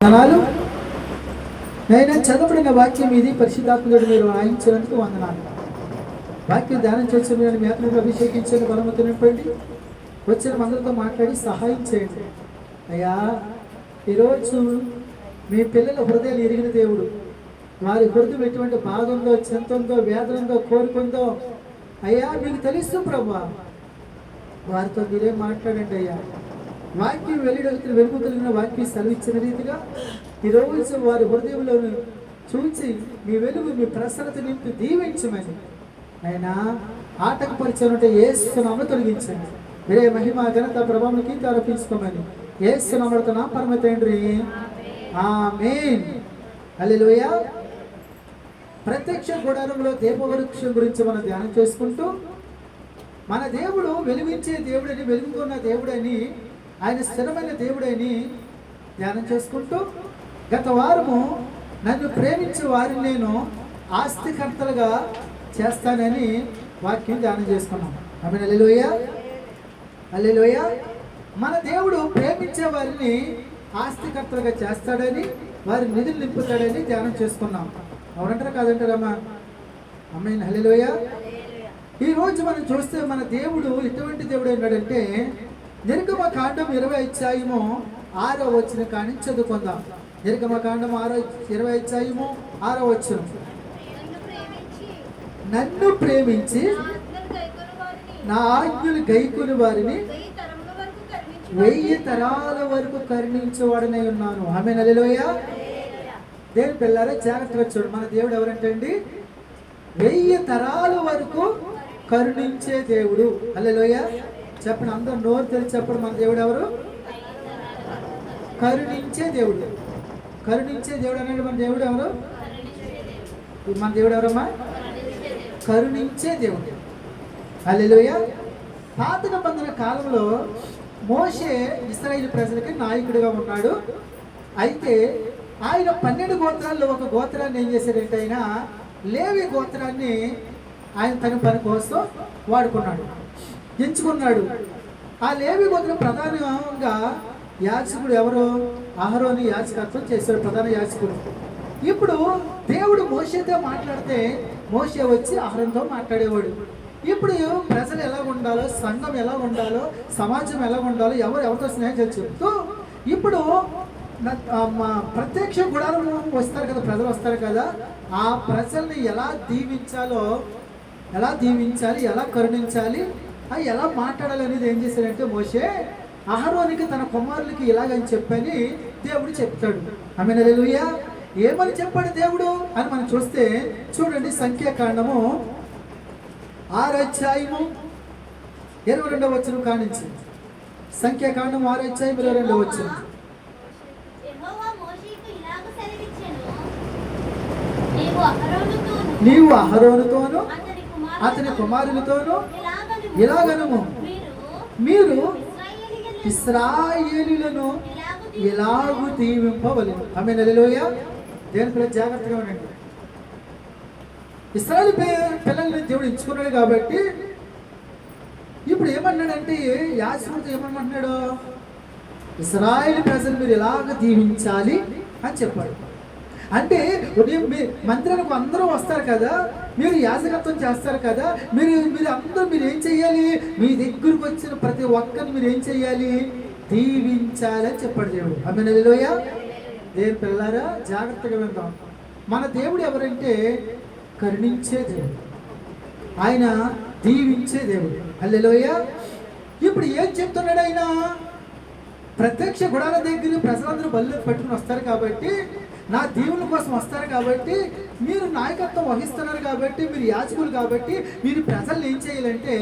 వందనాలు. నేను చదవబడిన వాక్యం ఇది పరిశుద్ధాత్ముడు మీరు వాయించినందుకు వందనాలు. వాక్యం ధ్యానం చేసి మీరు మీ ఆత్మను అభిషేకించండి, బలముతో నింపండి. వచ్చిన మందరితో మాట్లాడి సహాయం చేయండి అయ్యా. ఈరోజు మీ పిల్లల హృదయాలు ఎరిగిన దేవుడు. వారి హృదయం ఎటువంటి బాధ ఉందో, చింత ఉందో, వేదన ఉందో, కోరుకుందో అయ్యా మీకు తెలుసు ప్రభువా. వారితో మీరే మాట్లాడండి అయ్యా. వాక్యం వెలుగు కలిగిన వాక్యం సెలవిచ్చిన రీతిగా ఈరోజు వారి హృదయంలో చూచి మీ వెలుగు, మీ ప్రసన్నత నింపి దీవించమని అయినా ఆటంకపరిచాలంటే యేసునామములో తొలగించండి. మీరే మహిమ ఘనత ప్రభావం కీర్తి ఆరోపించుకోమని యేసునామములో నా పరమ తండ్రి ఆమేన్. హల్లెలూయా. ప్రత్యక్ష గుడారంలో దీపవృక్షం గురించి మనం ధ్యానం చేసుకుంటూ మన దేవుడు వెలుగించే దేవుడని, వెలుగుకున్న దేవుడని, ఆయన స్థిరమైన దేవుడని ధ్యానం చేసుకుంటూ గత వారము నన్ను ప్రేమించే వారిని నేను ఆస్తికర్తలుగా చేస్తానని వాక్యం ధ్యానం చేసుకున్నాం. ఆమేన్. హల్లెలూయా. హల్లెలూయా. మన దేవుడు ప్రేమించే వారిని ఆస్తికర్తలుగా చేస్తాడని, వారి నిధులు నింపుతాడని ధ్యానం చేసుకున్నాం. అవునంటారా కాదంటారమ్మా? ఆమేన్. హల్లెలూయా. ఈరోజు మనం చూస్తే మన దేవుడు ఎటువంటి దేవుడు అన్నాడంటే నిర్గమకాండం 20 కాని చదువుకుందాం. నిర్గమకాండం 20 నన్ను ప్రేమించి నా ఆజ్ఞలు గైకొని వారిని 1000 తరాల వరకు కరుణించేవాడనై ఉన్నాను. ఆమేన్. హల్లెలూయా. దేవుని పిల్లారా జాగ్రత్తగా చూడు. మన దేవుడు ఎవరంటే అండి 1000 తరాల వరకు కరుణించే దేవుడు. హల్లెలూయా. చెప్పండి, అందరూ నోరు తెలిసి చెప్పండి. మన దేవుడు ఎవరు? కరుణించే దేవుడు. కరుణించే దేవుడు అనేది మన దేవుడు ఎవరు? మన దేవుడు ఎవరమ్మా? కరుణించే దేవుడు. హల్లెలూయా. పాత నిబంధన కాలంలో మోషే ఇశ్రాయేలు ప్రజలకి నాయకుడిగా ఉన్నాడు. అయితే ఆయన 12 గోత్రాల్లో ఒక గోత్రాన్ని ఏం చేశాడంటే ఆయన లేవి గోత్రాన్ని ఆయన తన పని కోసం వాడుకున్నాడు, ఎంచుకున్నాడు. ఆ లేవి గోత్రం ప్రధానంగా యాజకుడు ఎవరు? అహరోను యాజకత్వం చేశాడు, ప్రధాన యాజకుడు. ఇప్పుడు దేవుడు మోషేతో మాట్లాడితే మోషే వచ్చి అహరోనుతో మాట్లాడేవాడు. ఇప్పుడు ప్రజలు ఎలా ఉండాలో, సంఘం ఎలా ఉండాలో, సమాజం ఎలా ఉండాలో, ఎవరితో స్నేహం చెప్తూ ఇప్పుడు ప్రత్యక్ష గుడారం వస్తారు కదా, ప్రజలు వస్తారు కదా, ఆ ప్రజల్ని ఎలా దీవించాలి, ఎలా కరుణించాలి, ఎలా మాట్లాడాలి అనేది ఏం చేశాడంటే మోషే అహరోనుకి తన కుమారులకి ఇలాగని చెప్పని దేవుడు చెప్తాడు. ఆమేన్. హల్లెలూయా. ఏమని చెప్పాడు దేవుడు అని మనం చూస్తే చూడండి, సంఖ్యాకాండము 6:22 కానించి. సంఖ్యాకాండం 6:22. నీవు అహరోనుతోను అతని కుమారులతోను ఇలాగనము, మీరు ఇశ్రాయేలీయులను ఎలాగూ దీవింపవలెను. ఆమేన్. హల్లెలూయా. దేని పిల్లలు జాగ్రత్తగా ఉండండి. ఇశ్రాయేలు పిల్లల్ని దేవుడు ఎంచుకున్నాడు కాబట్టి ఇప్పుడు ఏమన్నాడంటే యాజకుడితో ఏమన్నాడు? ఇశ్రాయేలు ప్రజలు మీరు ఎలాగ దీవించాలి అని చెప్పాడు. అంటే మందిరానికి అందరూ వస్తారు కదా, మీరు యాజకత్వం చేస్తారు కదా, మీరు అందరూ మీరు ఏం చెయ్యాలి? మీ దగ్గరకు వచ్చిన ప్రతి ఒక్కరిని మీరు ఏం చెయ్యాలి? దీవించాలి అని చెప్పాడు దేవుడు. ఆమేన్. హల్లెలూయా. దేవుని పిల్లారా జాగ్రత్తగా విందాం. మన దేవుడు ఎవరంటే కరుణించే దేవుడు, ఆయన దీవించే దేవుడు. హల్లెలూయా. ఇప్పుడు ఏం చెప్తున్నాడు ఆయన? ప్రత్యక్ష గుడాల దగ్గర ప్రజలందరూ బళ్ళు పట్టుకుని వస్తారు కాబట్టి, నా దీవుల కోసం వస్తారు కాబట్టి, మీరు నాయకత్వం వహిస్తున్నారు కాబట్టి, మీరు యాజకులు కాబట్టి, మీరు ప్రజల్ని ఏం చేయాలంటే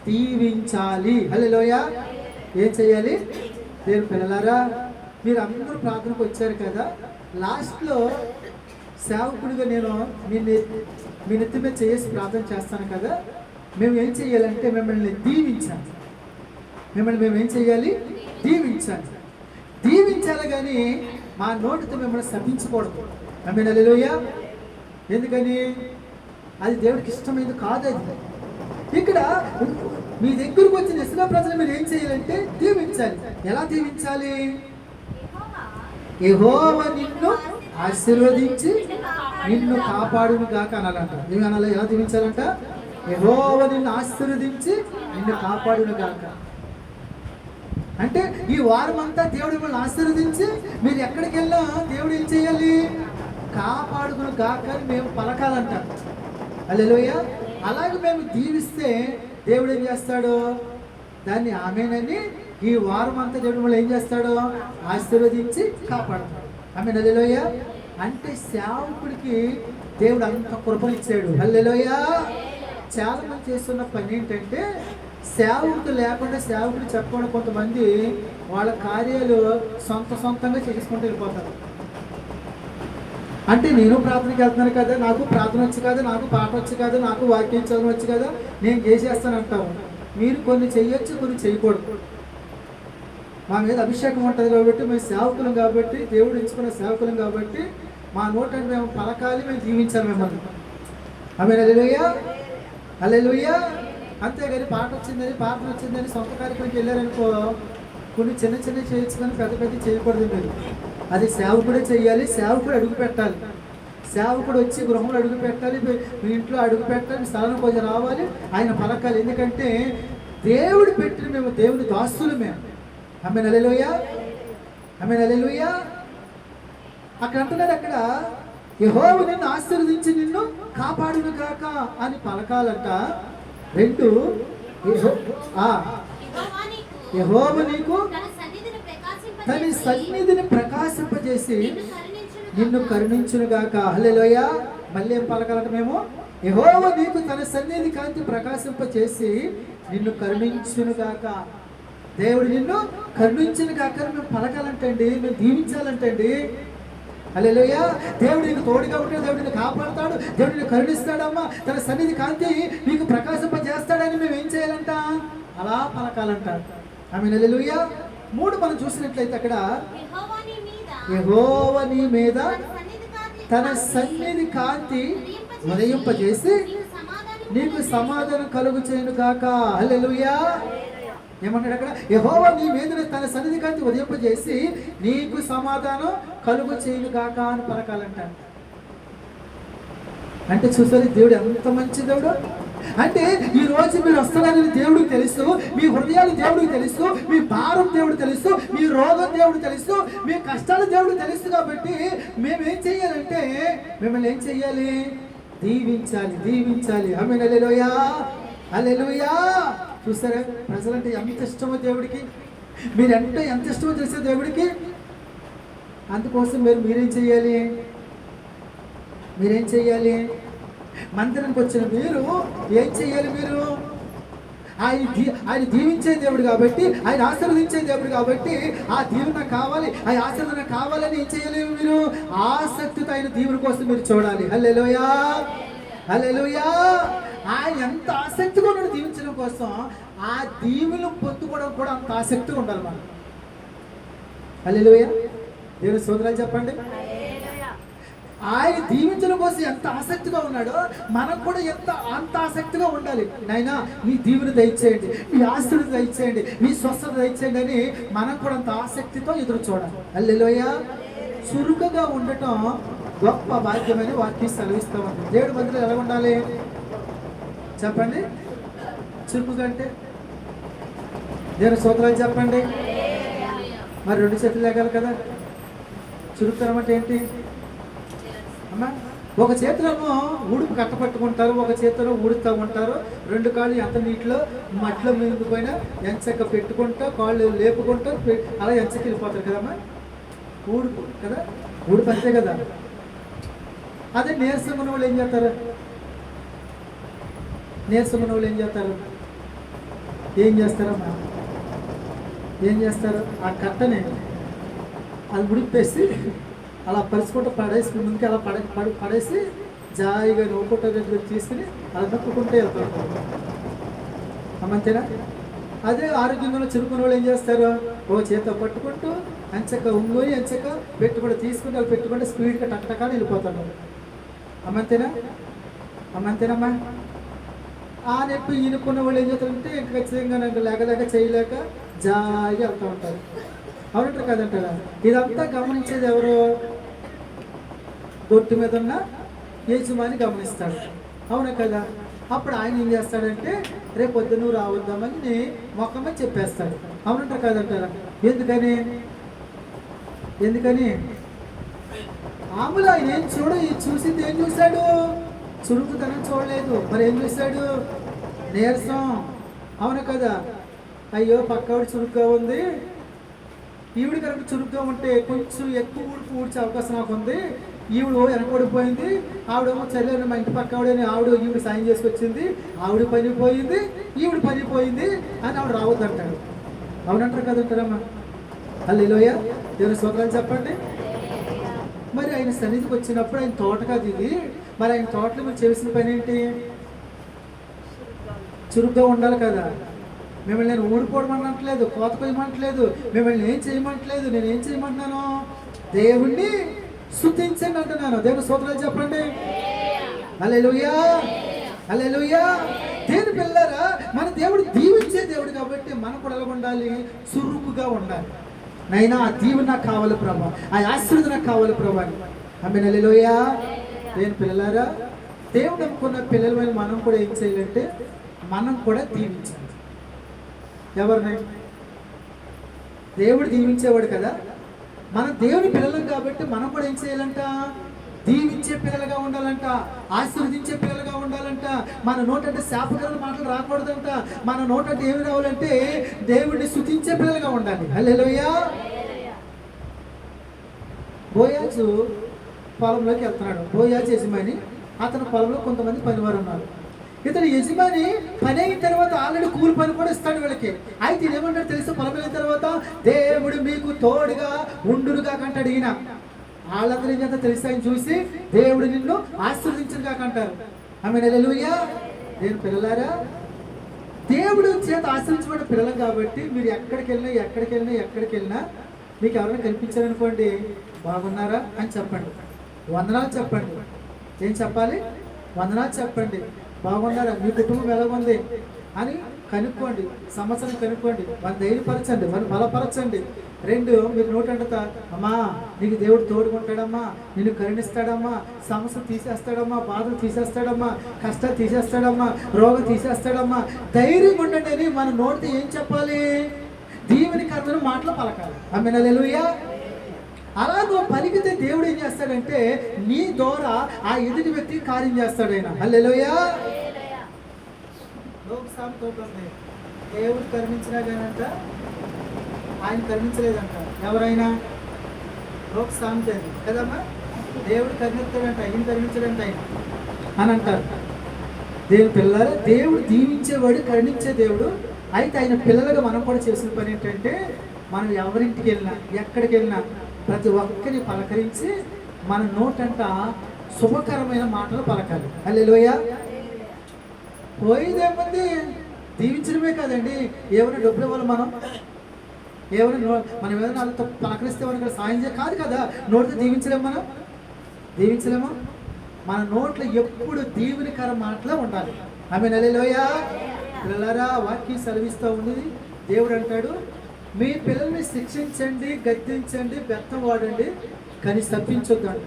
దీవించాలి. హల్లెలూయా. ఏం చేయాలి? దేవుని పిల్లలారా మీరు అందరూ ప్రార్థనకు వచ్చారు కదా, లాస్ట్లో సేవకుడిగా నేను మీ నెత్తి మీద చేసి ప్రార్థన చేస్తాను కదా, మేము ఏం చేయాలంటే మిమ్మల్ని దీవించాలి. మేము ఏం చేయాలి? దీవించాలి కానీ మా నోటితో మిమ్మల్ని శపించకూడదు. ఆమేన్. హల్లెలూయా. ఎందుకని? అది దేవుడికి ఇష్టమైనది కాదు. అది ఇక్కడ మీ దగ్గరకు వచ్చిన ఇశ్రాయేలు ప్రజలు మీరు ఏం చేయాలంటే దీవించాలి. ఎలా దీవించాలి? యెహోవా నిన్ను ఆశీర్వదించి నిన్ను కాపాడును గాక అనాలంట. ఏమి అనాలి? ఎలా దీవించాలంట? యెహోవా నిన్ను ఆశీర్వదించి నిన్ను కాపాడును గాక. అంటే ఈ వారం అంతా దేవుడు మిమ్మల్ని ఆశీర్వదించి మీరు ఎక్కడికి వెళ్ళినా దేవుడు ఏం చేయాలి? కాపాడుకును గాక అని మేము పలకాలంట. హల్లెలూయా. అలాగే మేము దీవిస్తే దేవుడు ఏం చేస్తాడు? దాన్ని ఆమేనని ఈ వారం అంతా దేవుడు మిమ్మల్ని ఏం చేస్తాడు? ఆశీర్వదించి కాపాడుతాడు. ఆమేన్. హల్లెలూయా. అంటే సేవకుడికి దేవుడు అంత కృపనిచ్చాడు. హల్లెలూయా. చాలా మంది చేస్తున్న పని ఏంటంటే సేవకుడు లేకుండా సేవకుడు చెప్పకుండా కొంతమంది వాళ్ళ కార్యాలు సొంతంగా చేసుకుంటూ వెళ్ళిపోతారు. అంటే నేను ప్రార్థనకి వెళ్తున్నాను కదా, నాకు ప్రార్థన వచ్చు కదా, నాకు పాట వచ్చు కదా, నాకు వాక్యం చదవడం వచ్చు కదా, నేను చేసేస్తాను అంటాము. మీరు కొన్ని చేయొచ్చు, కొన్ని చేయకూడదు. మా మీద అభిషేకం ఉంటుంది కాబట్టి, మేము సేవకులం కాబట్టి, దేవుడు ఎంచుకున్న సేవకులం కాబట్టి మా నోట మేము పలకాలి, మేము జీవించాలి మిమ్మల్ని. ఆమేన్. హల్లెలూయా. హల్లెలూయా. అంతేగాని పాట వచ్చిందని, ప్రార్థన వచ్చిందని సొంత కార్యక్రమానికి వెళ్ళారనుకో, కొన్ని చిన్న చేయొచ్చు కానీ పెద్ద చేయకూడదు. మీరు అది సేవకుడే చెయ్యాలి. సేవకుడు అడుగు పెట్టాలి. సేవకుడు వచ్చి గృహంలో అడుగు పెట్టాలి, మీ ఇంట్లో అడుగు పెట్టాలి, స్థలం కొంచెం రావాలి, ఆయన పలకాలి. ఎందుకంటే దేవుడు పెట్టిన మేము దేవుని దాసులు మేము. ఆమేన్. హల్లెలూయా. ఆమేన్. హల్లెలూయా. అక్కడ అంటున్నాడు, అక్కడ యెహోవా నిన్ను ఆశీర్వదించి నిన్ను కాపాడును గాక అని పలకాలంట. 2 యెహోవా నీకు తన సన్నిధిని ప్రకాశింపజేసి నిన్ను కరుణించును గాక. హల్లెలూయా. మళ్ళీ ఏం పలకాలంట మేము? యెహోవా నీకు తన సన్నిధి కాంతి ప్రకాశింపజేసి నిన్ను కరుణించును గాక. దేవుడు నిన్ను కరుణించును గాక మేము పలకాలంటండి, మేము దీవించాలంటండి. హల్లెలూయా. దేవుడు నీకు తోడుగా ఉంటే దేవుడు నిన్ను కాపాడుతాడు, దేవుడు నిన్ను కరుణిస్తాడమ్మా, తన సన్నిధి కాంతి నీకు ప్రకాశింపజేస్తాడని మేము ఏం చేయాలంట? అలా పలకాలంట. ఆమేన్. హల్లెలూయా. 3 మనం చూసినట్లయితే అక్కడ యెహోవా నీ మీద తన సన్నిధి కాంతి ఉదయింపజేసి నీకు సమాధానం కలుగు చేయను గాక. హల్లెలూయా. ఏమన్నాడు అక్కడ? యెహోవా నీ మీద తన సన్నిధి కాంతి ఉదయింపజేసి నీకు సమాధానం కలుగు చేయను గాక అని పలకాలంట. అంటే చూసారు దేవుడు ఎంత మంచి దేవుడు. అంటే ఈ రోజు మీరు వస్తున్నారని దేవుడికి తెలుసు, మీ హృదయాలు దేవుడికి తెలుసు, మీ భారం దేవుడు తెలుసు, మీ రోగం దేవుడు తెలుసు, మీ కష్టాలు దేవుడు తెలుసు. కాబట్టి మేమేం చెయ్యాలంటే మిమ్మల్ని ఏం చెయ్యాలి? దీవించాలి. ఆమేన్. హల్లెలూయా. హల్లెలూయా. చూసారా ప్రజలంటే ఎంత ఇష్టమో దేవుడికి, మీరంటే ఎంత ఇష్టమో తెలిసే దేవుడికి. అందుకోసం మీరేం చెయ్యాలి? మందిరానికి వచ్చిన మీరు ఏం చెయ్యాలి? మీరు ఆయన దీవించే దేవుడు కాబట్టి, ఆయన ఆశీర్వదించే దేవుడు కాబట్టి, ఆ దీవెన కావాలి, ఆ ఆశీర్వదన కావాలని ఏం చేయాలి? మీరు ఆసక్తితో ఆయన దీవెన కోసం మీరు చూడాలి. హల్లెలూయా. హల్లెలూయా. ఆయన ఎంత ఆసక్తిగా ఉన్నాడు దీవించడం కోసం, ఆ దీవెను పొందుకోవడం కూడా అంత ఆసక్తిగా ఉండాలి మనం. హల్లెలూయా. దేవుని స్తోత్రాలు చెప్పండి. ఆయన దీవించడం కోసం ఎంత ఆసక్తిగా ఉన్నాడో మనం కూడా అంత ఆసక్తిగా ఉండాలి. నాయనా మీ దీవెన దయచేయండి, మీ ఆశీర్వాదం దయచేయండి, మీ స్వస్థత దయచేయండి అని మనం కూడా అంత ఆసక్తితో ఎదురు చూడాలి. హల్లెలూయా. చురుకుగా ఉండటం గొప్ప భాగ్యమని వాక్యం సెలవిస్తూ ఉంది. దేవుడి మందిరం ఎలా ఉండాలి చెప్పండి? చురుకుగా అంటే దేవుని స్తోత్రాలు చెప్పండి. మరి 2 చేతులు లేగాలి కదా. చురుకుతనం అంటే ఏంటి అమ్మా? ఒక చేతిలోమో ఉడుపు కట్టపట్టుకుంటారు, ఒక చేతిలో ఊడుతూ ఉంటారు. 2 కాళ్ళు ఎంత నీటిలో మట్టిలో మింగిపోయినా ఎంచక్క పెట్టుకుంటా, కాళ్ళు లేపుకుంటూ అలా ఎంచకి వెళ్ళిపోతారు కదమ్మా. ఊడుపు కదా, ఊడుపు అంతే కదా. అదే నీరసం ఉన్న వాళ్ళు ఏం చేస్తారు? ఏం చేస్తారమ్మా? ఆ కట్టని అది ఉడిపేసి అలా పరుచుకుంటూ పడేసి ముందుకు అలా పడేసి జాయిగా నవ్వుకుంటూ తీసుకుని అలా నొక్కుంటే వెళ్తారు. అంతేనా? అదే ఆరోగ్యంగా చురుకున్న వాళ్ళు ఏం చేస్తారు? ఓ చేత పట్టుకుంటూ అంచక్క ఉంగుని అంచక్క పెట్టుకుంటూ తీసుకుని వాళ్ళు పెట్టుకుంటే స్పీడ్గా టక్కటకాని వెళ్ళిపోతాడు. అమ్మంతేనమ్మా. ఆ నొప్పి ఈనుకున్న వాళ్ళు ఏం చేస్తారంటే ఇంకా ఖచ్చితంగా నాకు లేక చేయలేక జాయిగా వెళ్తూ ఉంటారు. అవునంటారు కదంటారా? ఇదంతా గమనించేది ఎవరు? బొట్టు మీద ఉన్న యజమాని గమనిస్తాడు, అవునా కదా? అప్పుడు ఆయన ఏం చేస్తాడంటే రేపు పొద్దు నువ్వు రావద్దామని మొక్కమే చెప్పేస్తాడు, అవునంటారు కదంటారా? ఎందుకని? ఆమెలో ఆయన ఏం చూసింది ఏం చూశాడు? చురుకుతనం చూడలేదు, మరి ఏం చూశాడు? నీరసం, అవును కదా? అయ్యో పక్కవాడు చురుగ్గా ఉంది, ఈవిడ కరెక్ట్ చురుగ్గా ఉంటే కొంచెం ఎక్కువ ఊడ్చే అవకాశం నాకు ఉంది, ఈవిడ వెనకబడిపోయింది, ఆవిడేమో చదివాను మా ఇంటి పక్క ఈవిడ సాయం చేసుకొచ్చింది, ఆవిడ పని పోయింది, ఈవిడ పని పోయింది అని ఆవిడ రావద్దంటాడు, అవునంటారు కదంటారమ్మా? హల్లెలూయా, దేవుని స్తోత్రాలు చెప్పండి. మరి ఆయన సన్నిధికి వచ్చినప్పుడు ఆయన తోట కాదు ఇది, మరి ఆయన తోటలో మీరు చేసిన పని ఏంటి? చురుగ్గా ఉండాలి కదా. మిమ్మల్ని నేను ఊడిపోవడమనట్లేదు, కోత కొయ్యమంటలేదు, మిమ్మల్ని ఏం చేయమంటలేదు, నేను ఏం చేయమంటున్నాను? దేవుణ్ణి స్తుతించండి అంటున్నాను. దేవుని స్తోత్రాలు చెప్పండి. హల్లెలూయా, హల్లెలూయా. దేవుని పిల్లరా, మన దేవుడు దీవించే దేవుడు కాబట్టి మనం కూడా ఎలా ఉండాలి? చురుకుగా ఉండాలి. నైనా ఆ దీవెన నాకు కావాలి ప్రభా, ఆ ఆశీర్వాదం నాకు కావాలి ప్రభా. ఆమేన్, హల్లెలూయా. దేవుని పిల్లలారా, దేవుడు అనుకున్న పిల్లలమైన మనం కూడా ఏం చేయాలంటే మనం కూడా దీవించాలి. ఎవరిని? దేవుడు దీవించేవాడు కదా, మనం దేవుని పిల్లలం కాబట్టి మనం కూడా ఏం చేయాలంట? దీవించే పిల్లలుగా ఉండాలంట, ఆశీర్వదించే పిల్లలుగా ఉండాలంట. మన నోటంటే శాపకరమైన మాటలు రాకూడదంట. మన నోటంటే ఏమి రావాలంటే దేవుడిని స్తుతించే పిల్లలుగా ఉండాలి. హల్లెలూయా. బోయాజు పొలంలోకి వెళ్తున్నాడు. బోయాజు యజమాని, అతని పొలంలో కొంతమంది పనివారు ఉన్నారు. ఇతను యజమాని పని అయిన తర్వాత ఆల్రెడీ కూలి పని కూడా ఇస్తాడు వీళ్ళకి. అయితే ఏమంటాడు తెలుసు? పొలం అయిన తర్వాత దేవుడు మీకు తోడుగా ఉండునుగా కంటాడు ఈయన. వాళ్ళందరూ ఏం చేస్తారు తెలుసు? ఆయన చూసి దేవుడు నిన్ను ఆశీర్వదించునుగా కంటారు. ఆమేన్, హల్లెలూయా. నేను పిల్లలారా, దేవుడు చేత ఆశీర్వించబడిన పిల్లలు కాబట్టి మీరు ఎక్కడికి వెళ్ళినా మీకు ఎవరైనా కనిపించారనుకోండి, బాగున్నారా అని చెప్పండి, వందనాలు చెప్పండి. ఏం చెప్పాలి? వందనాలు చెప్పండి. బాగున్నారా, మీ కుటుంబం ఎలాగుంది అని కనుక్కోండి, సంవత్సరం కనుక్కోండి, వాళ్ళని ధైర్యపరచండి, వాళ్ళని బలపరచండి. రెండు, మీరు నోటంట అమ్మా నీకు దేవుడు తోడుకుంటాడమ్మా, నిన్ను కరుణిస్తాడమ్మా, సమస్య తీసేస్తాడమ్మా, బాధలు తీసేస్తాడమ్మా, కష్టాలు తీసేస్తాడమ్మా, రోగం తీసేస్తాడమ్మా, ధైర్యం ఉండండి అని మన నోటితో ఏం చెప్పాలి? దీవెనకరమైన మాటలు పలకాలి. ఆమేన్, హల్లెలూయా. అలా నువ్వు పలికితే దేవుడు ఏం చేస్తాడంటే నీ ద్వారా ఆ ఎదుటి వ్యక్తికి కార్యం చేస్తాడు ఆయన. హల్లెలూయా. దేవుడు కరుణించినా కానంట ఆయన కరుణించలేదంట. ఎవరైనా లోక సామెత కదమ్మా, దేవుడు కరుణిస్తాడంట, ఆయన కరుణించడంట ఆయన అని అంటారు. దేవుని పిల్లలు, దేవుడు దీవించేవాడు, కరుణించే దేవుడు. అయితే ఆయన పిల్లలుగా మనం కూడా చేసిన పని ఏంటంటే మనం ఎవరింటికి వెళ్ళినా ఎక్కడికి వెళ్ళినా ప్రతి ఒక్కరిని పలకరించి మన నోటంట శుభకరమైన మాటలు పలకాలి. హల్లెలూయా. పోయిందేముంది? దీవించడమే కదండి. ఏమైనా డబ్బులు ఇవ్వాలి మనం ఏమైనా వాళ్ళతో పలకరిస్తే వాళ్ళకి సాయం చేయ కాదు కదా. నోటితో దీవించలేము. మన నోట్లో ఎప్పుడు దీవెనకర మాటలే ఉండాలి. ఆమేన్, హల్లెలూయా. పిల్లలారా, వాక్యం సెలవిస్తూ ఉంది. దేవుడు అంటాడు, మీ పిల్లల్ని శిక్షించండి, గద్దించండి, బెత్తం వాడండి, కానీ తప్పించొద్దు అంట.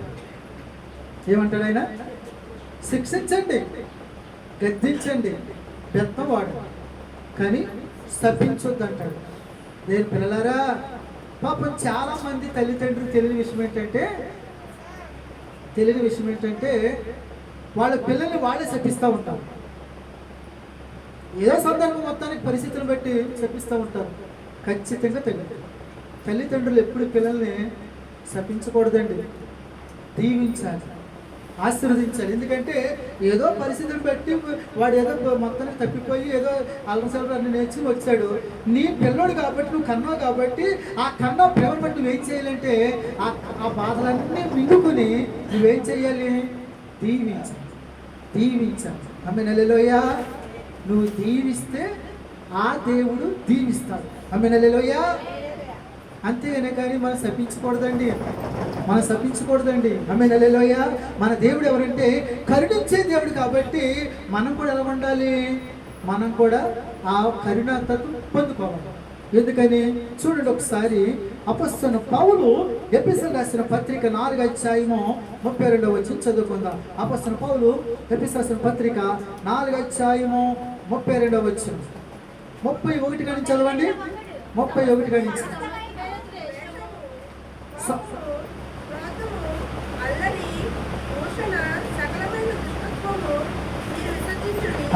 ఏమంటాడు ఆయన? శిక్షించండి, గద్దించండి, బెత్తం వాడండి, కానీ తప్పించొద్దు అంటాడు. నేను పిల్లలారా, పాపం చాలా మంది తల్లిదండ్రులు తెలియని విషయం ఏంటంటే వాళ్ళ పిల్లల్ని వాళ్ళే శపిస్తూ ఉంటారు. ఏదో సందర్భం మొత్తానికి పరిస్థితులను బట్టి శపిస్తూ ఉంటారు. ఖచ్చితంగా తల్లిదండ్రులు ఎప్పుడు పిల్లల్ని శపించకూడదండి, దీవించాలి, ఆశీర్వదించాలి. ఎందుకంటే ఏదో పరిస్థితిని బట్టి వాడు ఏదో మొత్తానికి తప్పిపోయి ఏదో అల్లసలు అన్ని నేర్చుకుని వచ్చాడు. నీ పిల్లోడు కాబట్టి, నువ్వు కన్నావు కాబట్టి, ఆ కన్నా ప్రేమ బట్టి నువ్వేం చేయాలంటే ఆ బాధలన్నీ మింగుకుని నువ్వేం చేయాలి? దీవించాలి. ఆమేన్, హల్లెలూయా. నువ్వు దీవిస్తే ఆ దేవుడు దీవిస్తాడు. ఆమేన్, హల్లెలూయా. అంతేనే కానీ మనం శపించకూడదండి. ఆమేన్, హల్లెలూయా. మన దేవుడు ఎవరంటే కరుణించే దేవుడు కాబట్టి మనం కూడా ఎలా ఉండాలి? మనం కూడా ఆ కరుణాతత్వం పొందుకోవాలి. ఎందుకని చూడండి, ఒకసారి అపొస్తలుడైన పౌలు ఎఫెసీయులకు రాసిన పత్రిక 4:32 చదువుకుందాం. అపొస్తలుడైన పౌలు ఎఫెసీయులకు రాసిన పత్రిక 4:32 31 కానీ చదవండి. 31 కానీ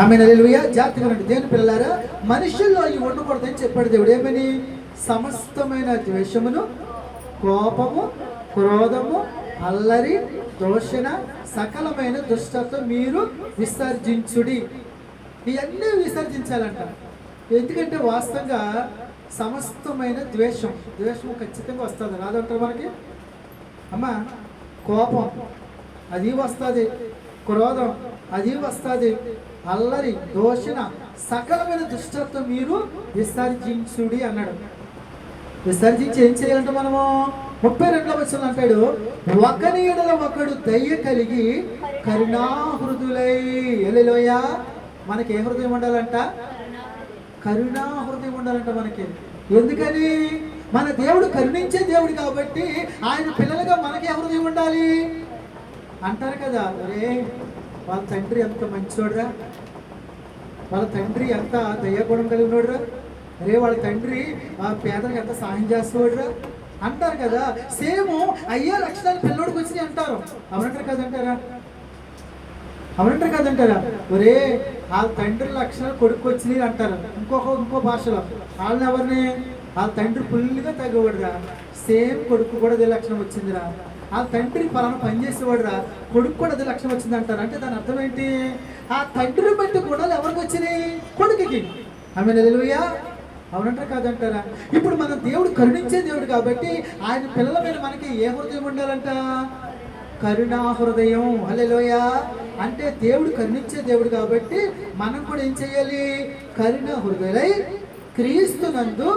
ఆమేన్ హల్లెలూయా. జాగ్రత్తగా ఉండండి దేవుని పిల్లలారా. మనుషుల్లో ఇవి ఉండకూడదని చెప్పాడు దేవుడు. ఏమని? సమస్తమైన ద్వేషమును, కోపము, క్రోధము, అల్లరి, దూషణ, సకలమైన దుష్టత్వం మీరు విసర్జించుడి. ఇవన్నీ విసర్జించాలంట. ఎందుకంటే వాస్తవంగా సమస్తమైన ద్వేషం ఖచ్చితంగా వస్తుంది. రాదంటారు మనకి అమ్మా. కోపం అది వస్తుంది, క్రోధం అది వస్తుంది, అల్లరి, దూషణ, సకలమైన దుష్టత్వం మీరు విసర్జించుడి అన్నాడు. విసర్జించి ఏం చేయాలంటే మనము 32 అంటాడు, ఒకని ఎడల ఒకడు దయ కలిగి కరుణాహృదులై. హల్లెలూయా. మనకి ఏ హృదయం ఉండాలంట? కరుణా హృదయం ఉండాలంట మనకి. ఎందుకని? మన దేవుడు కరుణించే దేవుడు కాబట్టి ఆయన పిల్లలుగా మనకి ఏ హృదయం ఉండాలి అంటారు కదా. ఒరే వాళ్ళ తండ్రి ఎంత మంచివాడురా, వాళ్ళ తండ్రి ఎంత దయాగుణం కలిగినోడురా, అరే వాళ్ళ తండ్రి ఆ పేదలకు ఎంత సహాయం చేసేవాడురా అంటారు కదా. సేమ్ అయ్యే లక్షణాలు పిల్లోడికి వచ్చినాయి అంటారు. అవునంటారు కదంటారా? అవునంటారు కదంటారా? ఒరే వాళ్ళ తండ్రి లక్షణాలు కొడుకు వచ్చినాయి అంటారు. ఇంకో భాషలో వాళ్ళని ఎవరిని? వాళ్ళ తండ్రి ఫుల్గా తగ్గవాడురా, సేమ్ కొడుకు కూడా అదే లక్షణం వచ్చిందిరా. ఆ తండ్రి పలానా పని చేసేవాడురా, కొడుకు కూడా అదే లక్షణం వచ్చింది అంటారు. అంటే దాని అర్థం ఏంటి? ఆ తండ్రిని బట్టి గుణాలు ఎవరికి వచ్చినాయి? కొడుకుకి. ఆమేన్ హల్లెలూయా. అవునంటారు కాదంటారా? ఇప్పుడు మన దేవుడు కరుణించే దేవుడు కాబట్టి ఆయన పిల్లల మీద మనకి ఏ హృదయం ఉండాలంట? కరుణా హృదయం. హల్లెలూయా. అంటే దేవుడు కరుణించే దేవుడు కాబట్టి మనం కూడా ఏం చేయాలి? కరుణ హృదయులై క్రీస్తునందు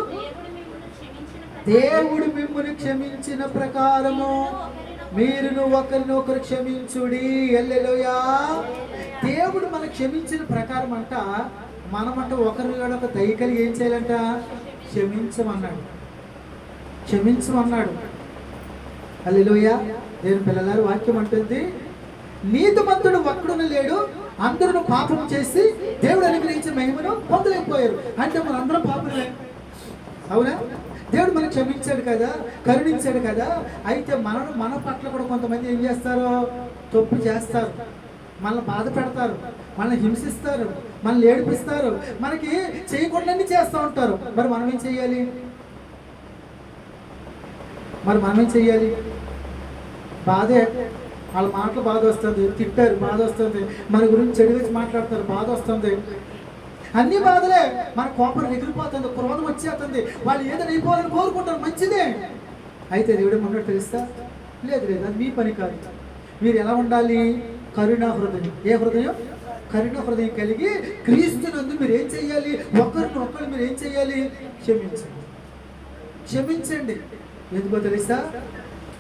దేవుడు మిమ్మల్ని క్షమించిన ప్రకారము మీరును ఒకరినొకరు క్షమించుడి. హల్లెలూయా. దేవుడు మనకు క్షమించిన ప్రకారం అంట మనమంట ఒకరినొక దయ కలిగి ఏం చేయాలంట? క్షమించమన్నాడు. హల్లెలూయా. దేవుని పిల్లలారు వాక్యం అంటుంది, నీతిమంతుడు ఒక్కడును లేడు, అందరూ పాపం చేసి దేవుడు అనుగ్రహించిన మహిమను పొందలేకపోయారు. అంటే మన అందరం పాపమే. అవునా? దేవుడు మనకు క్షమించాడు కదా, కరుణించాడు కదా. అయితే మన పట్ల కూడా కొంతమంది ఏం చేస్తారు? తప్పు చేస్తారు, మనల్ని బాధ పెడతారు, మనల్ని హింసిస్తారు, మనల్ని ఏడిపిస్తారు, మనకి చేయకుండానే చేస్తూ ఉంటారు. మరి మనం ఏం చెయ్యాలి? బాధే. వాళ్ళ మాటలు బాధ వస్తుంది, తిట్టారు బాధ వస్తుంది, మన గురించి చెడు వేసి మాట్లాడతారు బాధ వస్తుంది, అన్ని బాధలే. మన కోపం ఎగిరిపోతుంది, క్రోధం వచ్చేస్తుంది, వాళ్ళు ఏదైనా అయిపోవాలని కోరుకుంటారు, మంచిదే. అయితే దేవుడు మొన్నటి తెలుస్తా? లేదు, అది మీ పని కాదు. మీరు ఎలా ఉండాలి? కరుణా హృదయం. ఏ హృదయం? కరుణ హృదయం కలిగి క్రీస్తునందు మీరు ఏం చెయ్యాలి? ఒకరినొకరు మీరు ఏం చెయ్యాలి? క్షమించండి. ఎందుకో తెలుసా?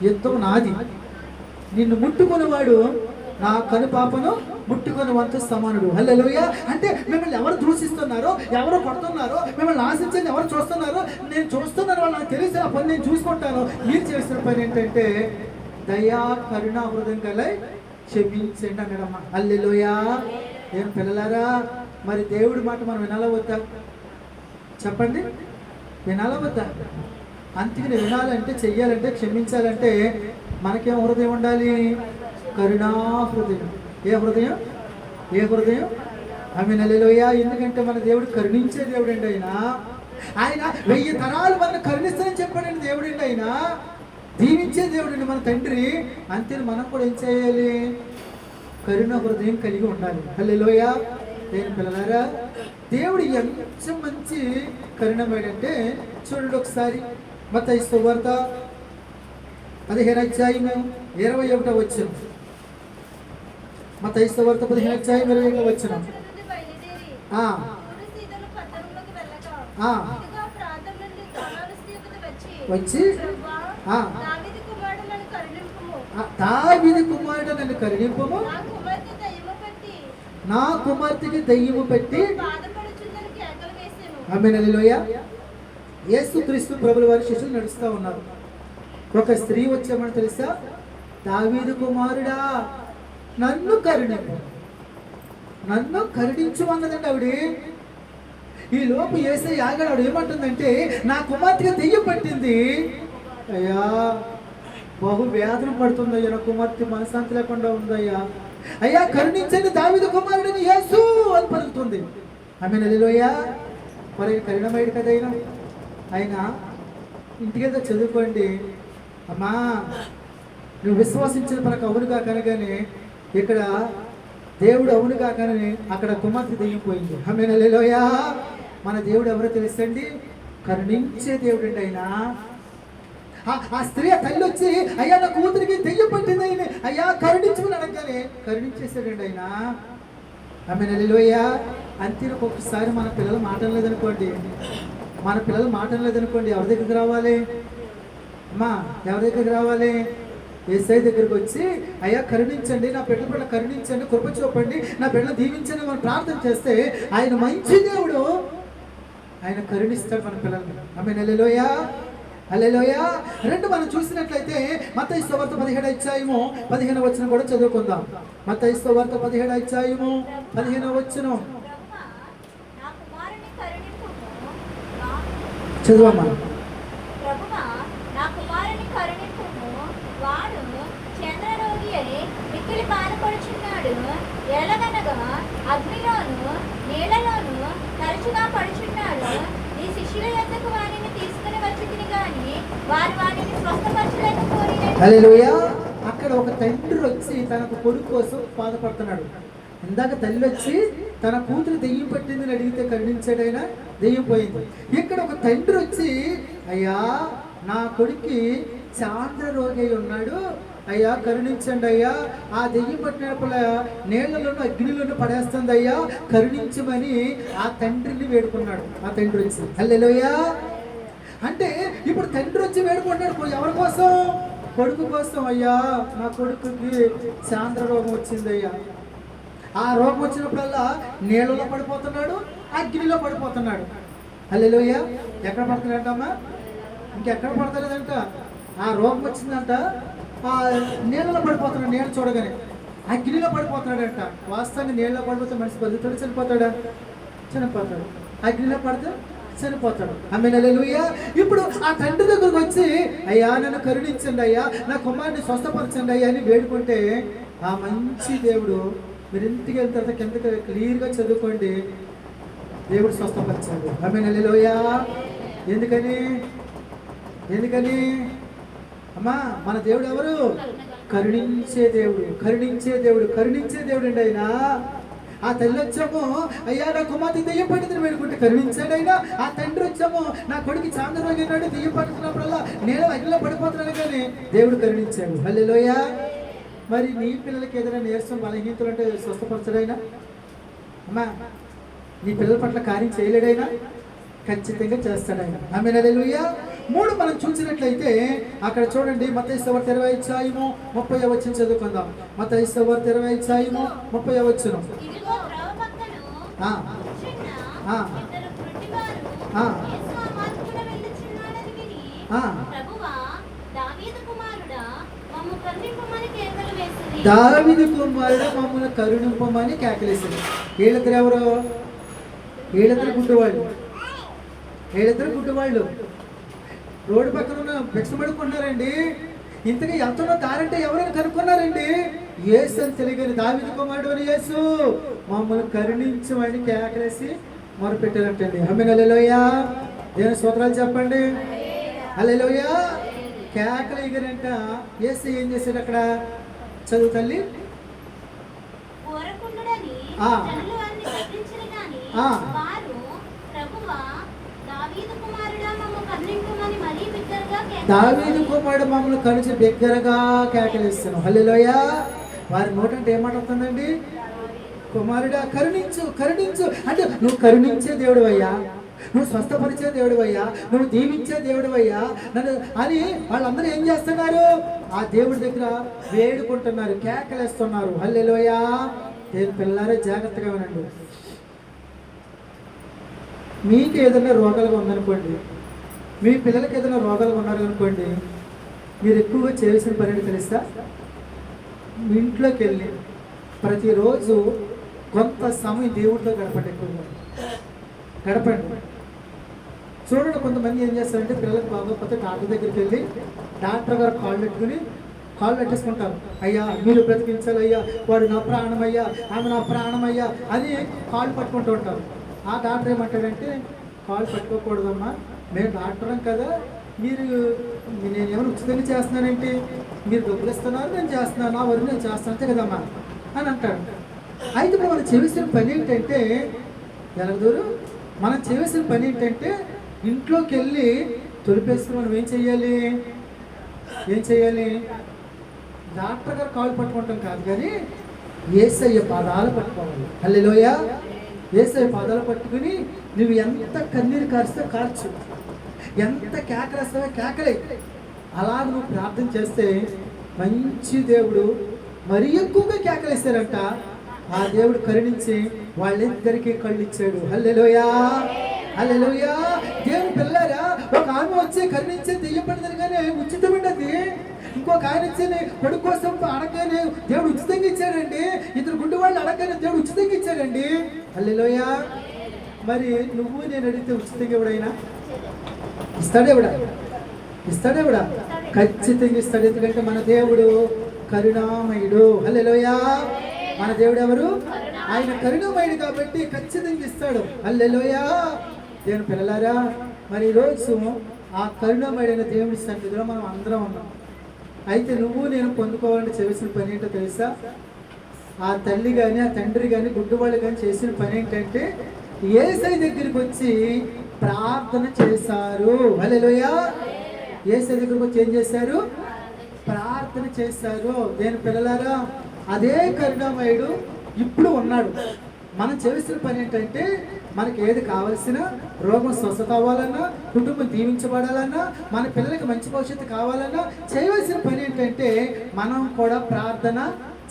యుద్ధం నాది, నిన్ను ముట్టుకునేవాడు నా కనుపాపను ముట్టుకొని వంతు సమానుడు. హల్లెలూయా. అంటే మిమ్మల్ని ఎవరు దూషిస్తున్నారో, ఎవరు కొడుతున్నారో, మిమ్మల్ని ఆశించండి ఎవరు చూస్తున్నారో, నేను చూస్తున్నాను, వాళ్ళు నాకు తెలిసి ఆ పని నేను చూసుకుంటాను. మీరు చేసిన పని ఏంటంటే దయా కరుణా హృదయం కలిగి క్షమించండి అన్నాడమ్మా. హల్లెలూయా. ఏం పిల్లలారా, మరి దేవుడి మాట మనం వినాలా వద్దా? చెప్పండి, వినాలా వద్దా? అందుకని వినాలంటే, చెయ్యాలంటే, క్షమించాలంటే మనకేం హృదయం ఉండాలి? కరుణా హృదయం. ఏ హృదయం? ఆమేన్ హల్లెలూయా. ఎందుకంటే మన దేవుడు కరుణించే దేవుడు అండి. ఆయన 1000 తరాలు మనల్ని కరుణిస్తానని చెప్పాడండి దేవుడు అండి. ఆయన దీవించే దేవుడు అండి మన తండ్రి. అంతే మనం కూడా ఏం చేయాలి? కరుణ హృదయం కలిగి ఉండాలి. హల్లెలూయా. దేవుని పిల్లలారా, దేవుడు ఎంత మంచి కరుణమేడంటే చూడండి ఒకసారి. మత్తయి సువార్త 15:21. మత్తయి సువార్త 15:21. వచ్చి దావీదు కుమారుడు నన్ను కరుణింపుము, నా కుమార్తెకి దయ్యము పెట్టి. ఆమేన్ హల్లెలూయా. యేసుక్రీస్తు ప్రభుల వారి శిష్యులు నడుస్తూ ఉన్నారు. ఒక స్త్రీ వచ్చామని తెలుసా, దావీదు కుమారుడా నన్ను కరుణించు, నన్ను కరుణించమన్నదండి ఆవిడ. ఈ లోపు యేసయ్య ఆగాడు. ఆవిడ ఏమంటుందంటే, నా కుమార్తెకి దెయ్యం పట్టింది అయ్యా, బహు వేదన పడుతుంది అయ్యా, నా కుమార్తె మనశాంతి లేకుండా ఉందయ్యా, అయ్యా కరుణించండి దావీదు కుమారుడిని యేసు అని పలుకుతుంది. ఆమె హల్లెలూయా. మరి కరుణమయుడు కదా ఆయన ఇంటికేదో చదువుకోండి అమ్మా, నువ్వు విశ్వాసించిన పరకు అవునుగా కనగానే ఇక్కడ దేవుడు అవునుగా కానీ అక్కడ కుమార్తె దెయ్యిపోయింది. ఆమె హల్లెలూయా. మన దేవుడు ఎవరో తెలుసండి, కరుణించే దేవుడు అండి ఆయన. ఆ స్త్రీ తల్లి వచ్చి అయ్యా నా కూతురికి దెయ్యం పట్టింది ఆయన, అయ్యా కరుణించమని అనగానే కరుణించేసాడండి ఆయన. ఆమె హల్లెలూయా. అంతే ఒక్కొక్కసారి మన పిల్లలు మాటలేదనుకోండి, మన పిల్లలు మాటలేదనుకోండి, ఎవరి దగ్గరికి రావాలి అమ్మా, ఎవరి దగ్గరికి రావాలి? యేసయ్య దగ్గరికి వచ్చి అయ్యా కరుణించండి, నా బిడ్డ కరుణించండి, కృప చూపండి, నా బిడ్డను దీవించండి మనం ప్రార్థన చేస్తే ఆయన మంచి దేవుడు, ఆయన కరుణిస్తాడు మన పిల్లల్ని. ఆమె హల్లెలూయా. హల్లెలూయా. రెండు మనం చూసినట్లయితే మత్తయి సువార్త 17వ అధ్యాయము 15వ వచనం కూడా చదువుకుందాం. మత్తయి సువార్త 17వ అధ్యాయము 15వ వచనం చదువమ్మా. అగ్నిలోను నీళ్లలోను తరచుగా పడుచున్నాడు. నీ శిష్యుల యొద్దకు వారిని తీసుకుని వచ్చితిని గాని వారు వారిని స్వస్థపరచలేకపోయిరి. హల్లెలూయా. అక్కడ ఒక తండ్రి వచ్చి తన కొడుకు కోసం బాధపడుతున్నాడు. ఇందాక తల్లి వచ్చి తన కూతురు దెయ్యం పట్టిందని అడిగితే కరుణించాడైనా, దెయ్యం పోయింది. ఇక్కడ ఒక తండ్రి వచ్చి అయ్యా నా కొడుక్కి చాంద్ర రోగి ఉన్నాడు, అయ్యా కరుణించండి అయ్యా, ఆ దెయ్యం పట్టినప్పుడు నీళ్లలోనూ అగ్నిలోనూ పడేస్తుంది అయ్యా, కరుణించమని ఆ తండ్రిని వేడుకున్నాడు. ఆ తండ్రి వచ్చి హల్లెలూయా. అంటే ఇప్పుడు తండ్రి వచ్చి వేడుకుంటున్నాడు ఎవరి కోసం? కొడుకు కోసం. అయ్యా నా కొడుకుకి చాంద్ర రోగం వచ్చిందయ్యా, ఆ రోగం వచ్చినప్పుడల్లా నీళ్ళలో పడిపోతున్నాడు, అగ్నిలో పడిపోతున్నాడు. హల్లెలూయా. ఎక్కడ పడుతున్నాడంటమ్మా? ఇంకెక్కడ పడతలేదంట. ఆ రోగం వచ్చిందంట, ఆ నీళ్ళలో పడిపోతున్నాడు, నీళ్ళు చూడగానే అగ్నిలో పడిపోతున్నాడంట. వాస్తవాన్ని నీళ్ళలో పడిపోతే మనిషి బతుకుతాడు, చనిపోతాడా? చనిపోతాడు. అగ్నిలో పడితే చనిపోతాడు. ఆమేన్ హల్లెలూయా. ఇప్పుడు ఆ తండ్రి దగ్గరకు వచ్చి అయ్యా నన్ను కరుణించండి అయ్యా, నా కుమారుని స్వస్థపరచండి అయ్యా అని వేడుకుంటే ఆ మంచి దేవుడు, మీరు ఇంటికి వెళ్తే తర్వాత కిందకి క్లియర్గా చదువుకోండి, దేవుడు స్వస్థపరచాడు. ఆమేన్ హల్లెలూయా. ఎందుకని? ఎందుకని అమ్మా? మన దేవుడు ఎవరు? కరుణించే దేవుడు, కరుణించే దేవుడు, కరుణించే దేవుడు అండి ఆయన. ఆ తల్లి వచ్చాము అయ్యా నా కుమార్తె దెయ్యం పట్టిందని వేడుకుంటే కరుణించాడు ఆయన. ఆ తండ్రి వచ్చాము నా కొడుకు చాంద్రరోగి అన్నాడు, దెయ్యం పట్టుకున్నప్పుడల్లా నేను అగ్నిలో పడిపోతున్నాను కానీ దేవుడు కరుణించాడు. హల్లెలూయా. మరి నీ పిల్లలకి ఏదైనా నీరసం బలహీనతలు అంటే స్వస్థపరచడైనా అమ్మా, నీ పిల్లల పట్ల కార్యం చేయలేడైనా? ఖచ్చితంగా చేస్తాడు. ఆమేన్ హల్లెలూయా. 3 మనం చూసినట్లయితే అక్కడ చూడండి, మత్తయి సువార్త 20వ అధ్యాయము 30వ వచనం చదువుకుందాం. మత్తయి సువార్త 20వ అధ్యాయము 30వ వచనం. దావీదు కుమారుడా మమ్మల్ని కరుణింపమని కేకలేసింది. వీళ్ళిద్దరు ఎవరు? వీళ్ళిద్దరు గుడ్డివాళ్ళు. వీళ్ళిద్దరు గుడ్డివాళ్ళు రోడ్డు పక్కన ఉన్న భిక్ష పడుకున్నారండి. ఇంతగా ఎంతలో దారంటే ఎవరైనా కనుక్కున్నారండి? యేసు అని తెలియని దావీదు కుమారుడు అని యేసు మమ్మల్ని కరుణించమని కేకలేసి మొరపెట్టారంటండి. ఆమేన్ హల్లెలూయా. దేవుని స్తోత్రాలు చెప్పండి. హల్లెలూయా. కేకలు ఎగిరంట. యేసు ఏం చేశాడు అక్కడ? చదువు తల్లి. దావీదు కుమారుడు మమ్మల్ని కరుణించి బిగ్గరగా కేకలేస్తున్నాం. హల్లెలూయా. వారి నోట అంటే ఏమాటవుతుందండి? కుమారుడా కరుణించు, కరుణించు అంటే నువ్వు కరుణించే దేవుడు అయ్యా, నువ్వు స్వస్థపరిచే దేవుడు అయ్యా, నువ్వు దీవించే దేవుడు అయ్యా నన్ను అని వాళ్ళందరూ ఏం చేస్తున్నారు? ఆ దేవుడి దగ్గర వేడుకుంటున్నారు, కేకలేస్తున్నారు. హల్లెలూయా. దేవుని పిల్లారే జాగ్రత్తగా వినండి. మీకు ఏదైనా రోగాలుగా ఉందనుకోండి, మీ పిల్లలకి ఏదైనా రోగాలు ఉన్నారు అనుకోండి, మీరు ఎక్కువగా చేయాల్సిన పని ఏంటో తెలుసా? మీ ఇంట్లోకి వెళ్ళి ప్రతిరోజు కొంత సమయం దేవుడితో గడపండి, ఎక్కువగా గడపండి. చూడండి, కొంతమంది ఏం చేస్తారంటే పిల్లలకు బాగోకపోతే డాక్టర్ దగ్గరికి వెళ్ళి డాక్టర్ గారు కాళ్ళు పెట్టేసుకుంటారు. అయ్యా మీరు బ్రతికించాలి, అయ్యా వాడు నా ప్రాణం అయ్యా, ఆమె నా ప్రాణం అయ్యా అని కాళ్ళు పట్టుకుంటూ ఉంటారు. ఆ డాక్టర్ ఏమంటాడంటే, కాళ్ళు పట్టుకోకూడదమ్మా, మేము డాక్టరం కదా, నేనేమైనా ఉచితంగా చేస్తున్నానంటే, మీరు డబ్బులు ఇస్తున్నారు, నేను చేస్తున్నాను, నా వరకు నేను చేస్తాను అంతే కదమ్మా అని అంటాడు. అయితే మనం చేయాల్సిన పని ఏంటంటే, ఎలాగదూరు మనం చేయాల్సిన పని ఏంటంటే, ఇంట్లోకి వెళ్ళి తొలిపేసుకుని మనం ఏం చేయాలి? డాక్టర్ గారు కాళ్ళు పట్టుకుంటాం కాదు, కానీ యేసయ్య పాదాలు పట్టుకోవాలి. హల్లెలూయా. యేసయ్య పాదాలు పట్టుకుని నువ్వు ఎంత కన్నీరు కారిస్తే కార్చు, ఎంత కేకలేస్తావో కేకలే. అలా నువ్వు ప్రార్థన చేస్తే మంచి దేవుడు మరీ ఎక్కువగా కేకలేస్తారంట. ఆ దేవుడు కరుణించి వాళ్ళిద్దరికీ కళ్ళు ఇచ్చాడు. హల్లెలూయా, హల్లెలూయా. దేవుని పిల్లారా, ఒక ఆమె వచ్చి కరుణించి దెయ్యపడిందనగానే ఉచితమైనది, ఇంకొక ఆయన వచ్చి కొడుకు కోసం అడగగానే దేవుడు ఉచితంగా ఇచ్చాడండి. ఇద్దరు గుడ్డి వాళ్ళు అడగగానే దేవుడు ఉచితంగా ఇచ్చాడండి. హల్లెలూయా. మరి నువ్వు నేను అడిగితే ఉచితంగా ఎవడైనా ఇస్తాడేవిడా? ఖచ్చితంగా ఇస్తాడు. ఎందుకంటే మన దేవుడు కరుణామయుడు. హల్లెలూయా. మన దేవుడు ఎవరు? ఆయన కరుణామయుడు కాబట్టి ఖచ్చితంగా ఇస్తాడు. హల్లెలూయా. దేవుని పిల్లలారా, మరి ఈరోజు ఆ కరుణామయుడైన దేవుడి సన్నిధిలో మనం అందరం ఉన్నాం. అయితే నువ్వు నేను పొందుకోవాలంటే చేసిన పని ఏంటో తెలుసా? ఆ తల్లి కానీ ఆ తండ్రి కానీ గుడ్డివాళ్ళు కానీ చేసిన పని ఏంటంటే, యేసయ్య దగ్గరికి వచ్చి ప్రార్థన చేశారు. హల్లెలూయా. యేసయ్య దగ్గరికి వచ్చి ఏం చేశారు? ప్రార్థన చేశారు. దేని పిల్లలారా, అదే కరుణామయుడు ఇప్పుడు ఉన్నాడు. మనం చేసిన పని ఏంటంటే, మనకి ఏది కావాల్సిన, రోగం స్వస్థత అవ్వాలన్నా, కుటుంబం దీవించబడాలన్నా, మన పిల్లలకి మంచి భవిష్యత్తు కావాలన్నా చేయవలసిన పని ఏంటంటే మనం కూడా ప్రార్థన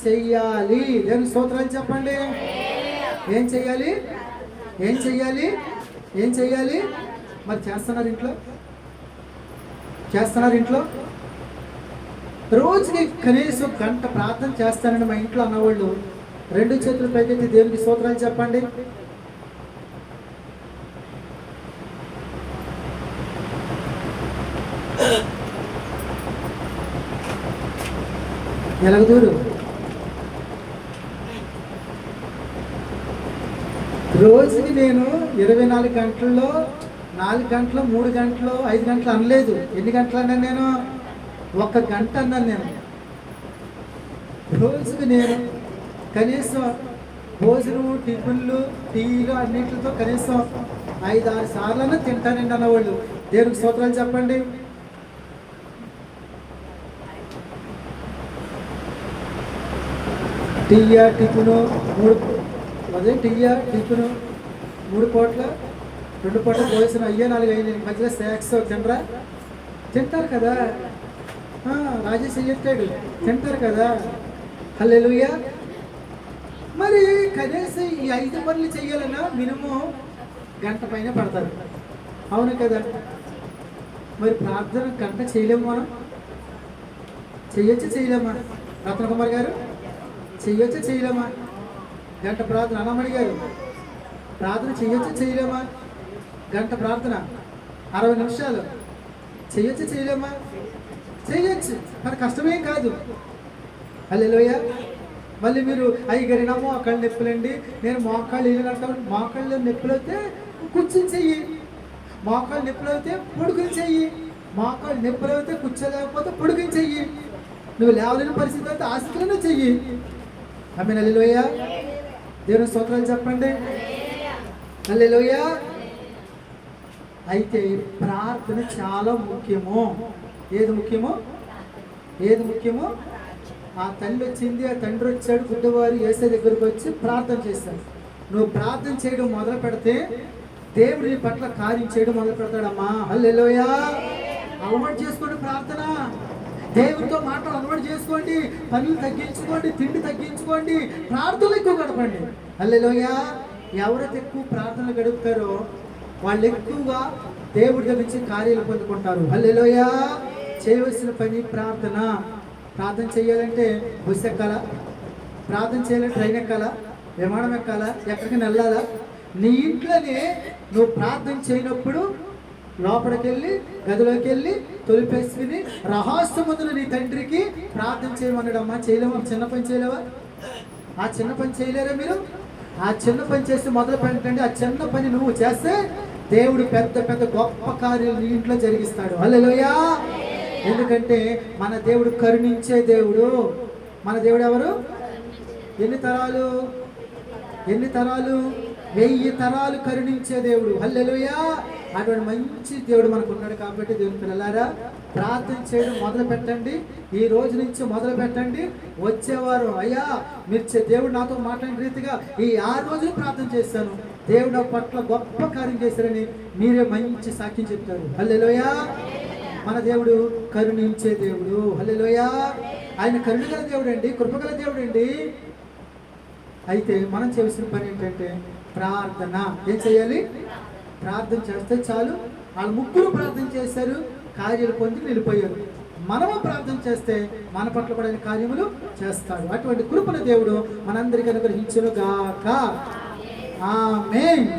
చెయ్యాలి. దేవుని స్తోత్రాలు చెప్పండి. ఏం చెయ్యాలి? మరి చేస్తున్నారు ఇంట్లో? రోజుకి కనీసం గంట ప్రార్థన చేస్తానని మా ఇంట్లో అన్నవాళ్ళు 2 చేతులు పైకెత్తి దేవునికి స్తోత్రాలు చెప్పండి. ఎలాగదూరు రోజుకి నేను 24 గంటల్లో 4 గంటలు 3 గంటలు 5 గంటలు అనలేదు. ఎన్ని గంటలు అన్నాను నేను? 1 గంట అన్నాను నేను. రోజుకి నేను కనీసం భోజనం, టిఫిన్లు, టీలు అన్నింటితో కనీసం 5-6 సార్లన్నా తింటానండి అన్నవాళ్ళు. దేవునికి స్తోత్రాలు చెప్పండి. టిఫిను 3 పూట్ల 2 పూట్ల భోజనం అయ్యే 4 అయ్యి మధ్యలో స్నాక్స్ తింటారు కదా. రాజేష్ చెప్తాడు, తింటారు కదా. హల్లెలూయా. మరి కనీసం ఈ 5 పనులు చేయాలన్నా మినిమం గంట పైన పడతారు, అవును కదా. మరి ప్రార్థన గంట చేయలేము మనం? చేయలేమా? రత్న కుమార్ గారు చేయలేమా? గంట ప్రార్థన. అన్నమణి గారు ప్రార్థన చేయలేమా? గంట ప్రార్థన 60 నిమిషాలు చేయలేమా? చేయొచ్చు, కానీ కష్టమేం కాదు. హల్లెలూయా. మళ్ళీ మీరు అయ్యగారి నా మోకాళ్ళు నొప్పులండి, నేను మోకాళ్ళు వేయాలంటాను. మోకాళ్ళు నొప్పులు అయితే కూర్చుని చెయ్యి, మోకాళ్ళు నొప్పులు అయితే పొడుగుని చెయ్యి, మోకాళ్ళు నొప్పులు అయితే కూర్చోలేకపోతే పొడుగుని చెయ్యి, నువ్వు లేవలేని పరిస్థితి అయితే ఆసక్తిలోనే చెయ్యి. ఆమేన్. హల్లెలూయా. దేవుని స్తోత్రాలు చెప్పండి. హల్లెలూయా. అయితే ప్రార్థన చాలా ముఖ్యము. ఏది ముఖ్యమో? ఆ తల్లి వచ్చింది, ఆ తండ్రి వచ్చాడు, గుడ్డవారు యేసయ్య దగ్గరకు వచ్చి ప్రార్థన చేశాడు. నువ్వు ప్రార్థన చేయడం మొదలు పెడితే దేవుడు నీ పట్ల కార్యం చేయడం మొదలు పెడతాడమ్మా. హల్లెలూయా. అలవాటు చేసుకోండి ప్రార్థన. దేవుడితో మాటలు అలవాటు చేసుకోండి. పనులు తగ్గించుకోండి, తిండి తగ్గించుకోండి, ప్రార్థనలు ఎక్కువ గడపండి. హల్లెలూయా. ఎవరైతే ఎక్కువ ప్రార్థనలు గడుపుతారో వాళ్ళు ఎక్కువగా దేవుడి దగ్గర నుంచి కార్యాలు పొందుకుంటారు. హల్లెలూయా. చేయవలసిన పని ప్రార్థన. ప్రార్థన చేయాలంటే బస్సు ఎక్కాలా? ప్రార్థన చేయాలంటే ట్రైన్ ఎక్కాలా? విమానం ఎక్కాలా? ఎక్కడికైనా వెళ్ళాలా? నీ ఇంట్లోనే నువ్వు ప్రార్థన చేయనప్పుడు లోపలికి వెళ్ళి గదిలోకి వెళ్ళి తొలిపేసుకుని రహస్యముందులు నీ తండ్రికి ప్రార్థన చేయమన్నాడమ్మా. చేయలేమా? చిన్న పని చేయలేవా? ఆ చిన్న పని చేయలేరా మీరు? ఆ చిన్న పని చేసి మొదలు పెట్టండి. ఆ చిన్న పని నువ్వు చేస్తే దేవుడు పెద్ద పెద్ద గొప్ప కార్యాలు నీ ఇంట్లో జరిగిస్తాడు. హల్లెలూయా. ఎందుకంటే మన దేవుడు కరుణించే దేవుడు. మన దేవుడు ఎవరు? ఎన్ని తరాలు? 1000 తరాలు కరుణించే దేవుడు. హల్లెలూయా. అటువంటి మంచి దేవుడు మనకు ఉన్నాడు. కాబట్టి దేవుని పిల్లలారా, ప్రార్థన చేయడం మొదలు పెట్టండి. ఈ రోజు నుంచి మొదలు పెట్టండి. వచ్చేవారు అయ్యా మీరు దేవుడు నాతో మాట్లాడిన రీతిగా ఈ 6 రోజులు ప్రార్థన చేశాను, దేవుడు నా పట్ల గొప్ప కార్యం చేశారని మీరే మంచి సాక్ష్యం చెప్తారు. హల్లెలూయా. మన దేవుడు కరుణించే దేవుడు. హల్లెలూయా. ఆయన కరుణగల దేవుడు అండి, కృపగల దేవుడు అండి. అయితే మనం చేయాల్సిన పని ఏంటంటే ప్రార్థన. ఏం చేయాలి? ప్రార్థన చేస్తే చాలు. వాళ్ళు 3 ప్రార్థన చేశారు, కార్యాలు పొంది వెళ్ళిపోయారు. మనము ప్రార్థన చేస్తే మన పట్ల కూడా ఆయన కార్యములు చేస్తాడు. అటువంటి కృపణ దేవుడు మనందరికీ అనుగ్రహించును గాక. ఆమేన్.